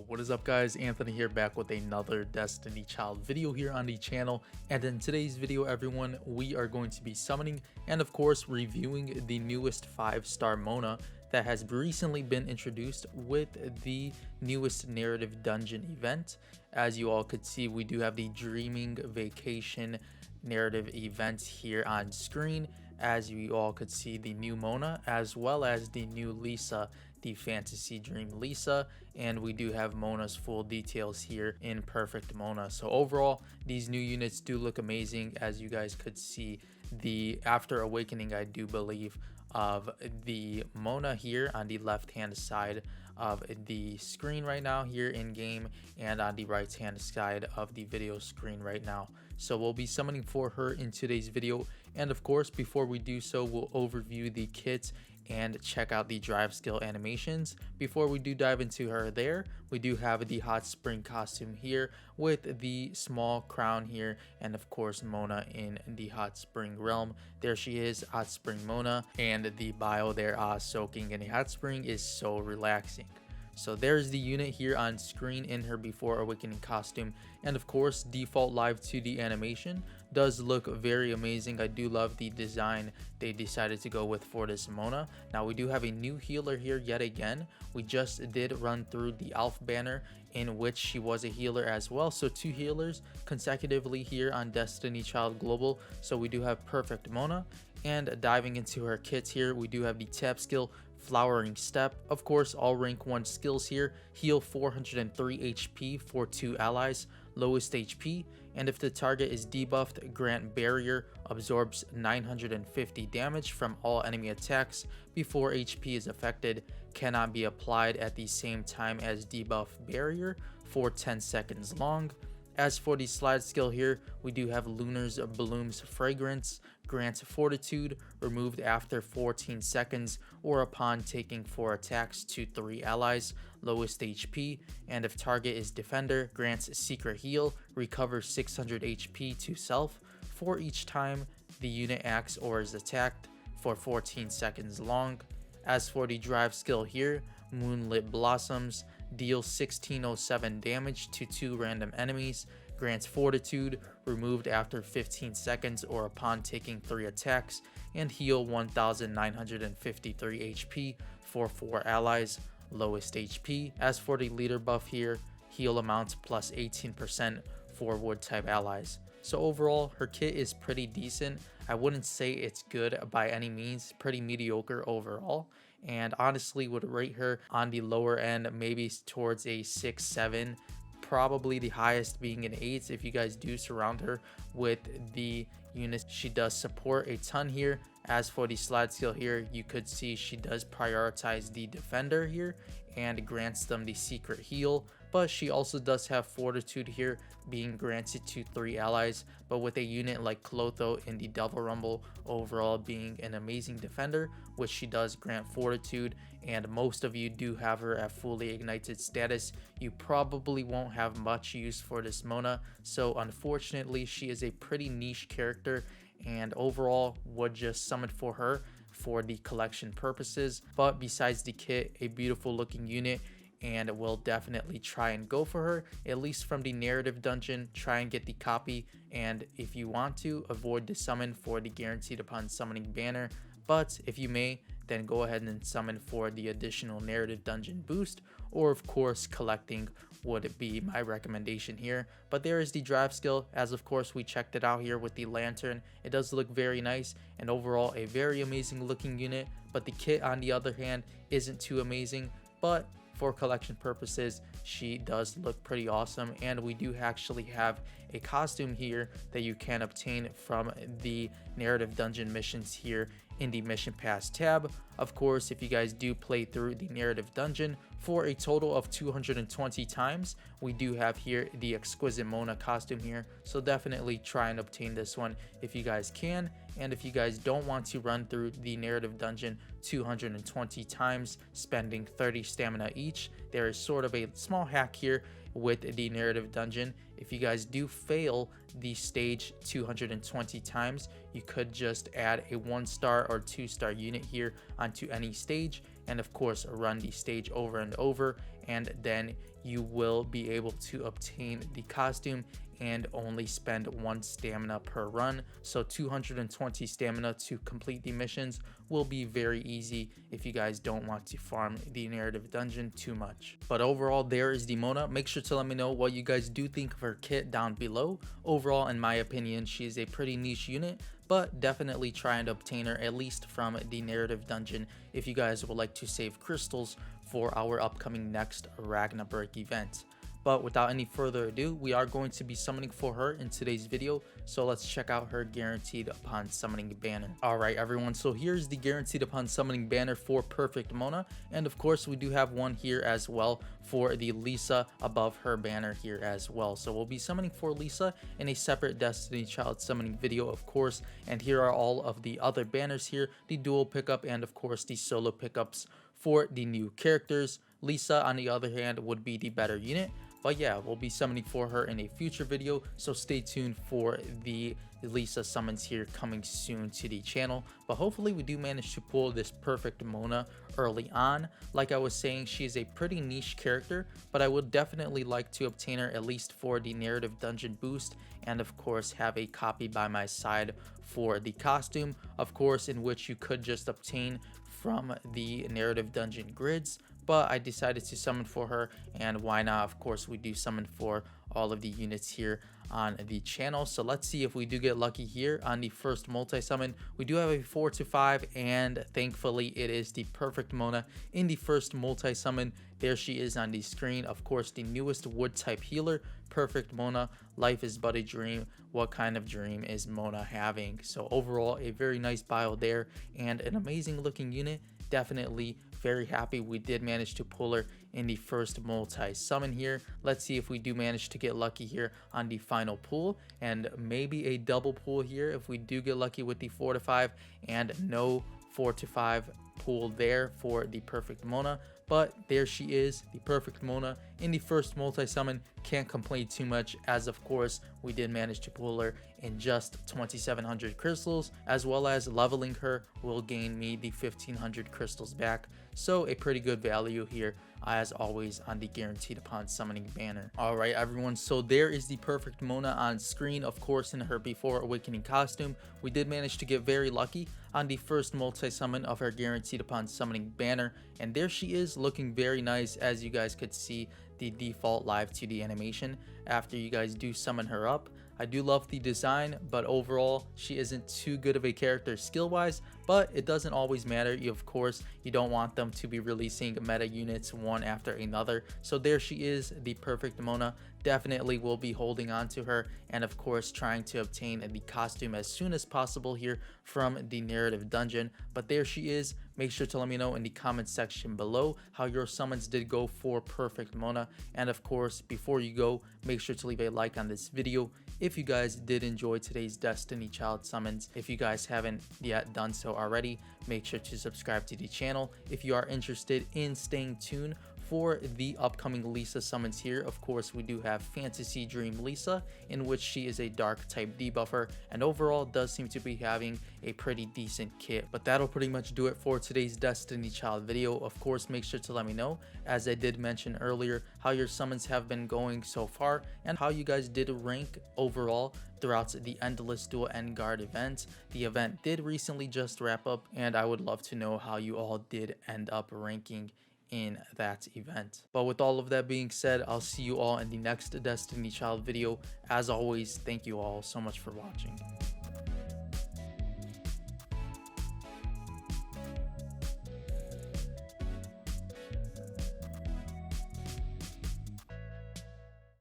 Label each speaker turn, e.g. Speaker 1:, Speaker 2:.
Speaker 1: What is up, guys? Anthony here, back with another Destiny Child video here on the channel. And in today's video, everyone, we are going to be summoning and of course reviewing the newest 5-star Mona that has recently been introduced with the newest narrative dungeon event. As you all could see, we do have the Dreaming Vacation narrative event here on screen. As you all could see, the new Mona as well as the new Lisa, the Fantasy Dream Lisa, and we do have Mona's full details here in Perfect Mona. So overall, these new units do look amazing. As you guys could see, the After Awakening, I do believe, of the Mona here on the left hand side of the screen right now here in game, and on the right hand side of the video screen right now. So we'll be summoning for her in today's video, and of course before we do so, we'll overview the kit and check out the drive skill animations. Before we do dive into her there, we do have the hot spring costume here with the small crown here, and of course Mona in the hot spring realm. There she is, hot spring Mona, and the bio there, soaking in a hot spring is so relaxing. So there's the unit here on screen in her Before Awakening costume, and of course default live 2D animation does look very amazing. I do love the design they decided to go with for this Mona. Now we do have a new healer here yet again. We just did run through the Alpha banner in which she was a healer as well, so 2 healers consecutively here on Destiny Child Global. So we do have Perfect Mona, and diving into her kits here, we do have the tap skill Flowering Step. Of course, all rank 1 skills here. Heal 403 HP for 2 allies, lowest HP, and if the target is debuffed, grant barrier, absorbs 950 damage from all enemy attacks before HP is affected, cannot be applied at the same time as debuff barrier for 10 seconds long. As for the slide skill here, we do have Lunar's Bloom's Fragrance, grants Fortitude, removed after 14 seconds or upon taking 4 attacks to 3 allies, lowest HP, and if target is Defender, grants Secret Heal, recovers 600 HP to self for each time the unit acts or is attacked for 14 seconds long. As for the drive skill here, Moonlit Blossoms, deals 1607 damage to 2 random enemies, grants Fortitude, removed after 15 seconds or upon taking 3 attacks, and heal 1953 HP for 4 allies, lowest HP. As for the leader buff here, heal amount plus 18% for wood type allies. So overall, her kit is pretty decent. I wouldn't say it's good by any means, pretty mediocre overall, and honestly would rate her on the lower end, maybe towards a 6-7, probably the highest being an 8 if you guys do surround her with the units she does support a ton here. As for the slide skill here, you could see she does prioritize the defender here and grants them the secret heal, but she also does have Fortitude here being granted to 3 allies. But with a unit like Clotho in the Devil Rumble overall being an amazing defender, which she does grant Fortitude, and most of you do have her at fully ignited status, you probably won't have much use for this Mona. So unfortunately, she is a pretty niche character, and overall would just summon for her for the collection purposes. But besides the kit, a beautiful looking unit, and we'll definitely try and go for her, at least from the narrative dungeon. Try and get the copy, and if you want to, avoid the summon for the guaranteed upon summoning banner. But if you may, then go ahead and summon for the additional narrative dungeon boost, or of course collecting would be my recommendation here. But there is the drive skill, as of course we checked it out here with the lantern. It does look very nice, and overall a very amazing looking unit. But the kit on the other hand isn't too amazing, but for collection purposes she does look pretty awesome. And we do actually have a costume here that you can obtain from the narrative dungeon missions here in the mission pass tab. Of course, if you guys do play through the narrative dungeon for a total of 220 times, we do have here the exquisite Mona costume here, so definitely try and obtain this one if you guys can. And if you guys don't want to run through the narrative dungeon 220 times, spending 30 stamina each, there is sort of a small hack here with the narrative dungeon. If you guys do fail the stage 220 times, you could just add a 1-star or 2-star unit here onto any stage, and of course run the stage over and over, and then you will be able to obtain the costume and only spend 1 stamina per run. So 220 stamina to complete the missions will be very easy if you guys don't want to farm the narrative dungeon too much. But overall, there is the Mona. Make sure to let me know what you guys do think of her kit down below. Overall, in my opinion, she is a pretty niche unit, but definitely try and obtain her at least from the narrative dungeon if you guys would like to save crystals for our upcoming next Ragnarok event. But without any further ado, we are going to be summoning for her in today's video, so let's check out her guaranteed upon summoning banner. Alright everyone, so here's the guaranteed upon summoning banner for Perfect Mona, and of course we do have one here as well for the Lisa above her banner here as well. So we'll be summoning for Lisa in a separate Destiny Child summoning video, of course, and here are all of the other banners here, the dual pickup and of course the solo pickups for the new characters. Lisa, on the other hand, would be the better unit. But yeah, we'll be summoning for her in a future video, so stay tuned for the Lisa summons here coming soon to the channel. But hopefully we do manage to pull this Perfect Mona early on. Like I was saying, she is a pretty niche character, but I would definitely like to obtain her at least for the narrative dungeon boost, and of course have a copy by my side for the costume, of course, in which you could just obtain from the narrative dungeon grids. But I decided to summon for her, and why not? Of course, we do summon for all of the units here on the channel. So let's see if we do get lucky here on the first multi-summon. We do have a 4 to 5, and thankfully it is the Perfect Mona in the first multi-summon. There she is on the screen. Of course, the newest wood type healer, Perfect Mona. Life is but a dream. What kind of dream is Mona having? So overall, a very nice bio there and an amazing looking unit. Definitely very happy we did manage to pull her in the first multi-summon here. Let's see if we do manage to get lucky here on the final pull, and maybe a double pull here if we do get lucky with the 4 to 5, and no 4 to 5 pull there for the Perfect Mona. But there she is, the Perfect Mona in the first multi-summon. Can't complain too much, as of course we did manage to pull her in just 2700 crystals, as well as leveling her will gain me the 1500 crystals back. So a pretty good value here, as always, on the guaranteed upon summoning banner. All right everyone, so there is the Perfect Mona on screen, of course in her before awakening costume. We did manage to get very lucky on the first multi-summon of her guaranteed upon summoning banner, and there she is looking very nice. As you guys could see, the default live 2D animation after you guys do summon her up. I do love the design, but overall she isn't too good of a character skill wise, but it doesn't always matter. Of course, you don't want them to be releasing meta units one after another. So there she is, the Perfect Mona. Definitely will be holding on to her, and of course trying to obtain the costume as soon as possible here from the narrative dungeon. But there she is. Make sure to let me know in the comment section below how your summons did go for Perfect Mona, and of course before you go, make sure to leave a like on this video if you guys did enjoy today's Destiny Child summons. If you guys haven't yet done so already, make sure to subscribe to the channel if you are interested in staying tuned for the upcoming Lisa summons here. Of course, we do have Fantasy Dream Lisa, in which she is a dark type debuffer, and overall does seem to be having a pretty decent kit. But that'll pretty much do it for today's Destiny Child video. Of course, make sure to let me know, as I did mention earlier, how your summons have been going so far and how you guys did rank overall throughout the Endless Duel Endguard event. The event did recently just wrap up, and I would love to know how you all did end up ranking in that event. But with all of that being said, I'll see you all in the next Destiny Child video. As always, thank you all so much for watching.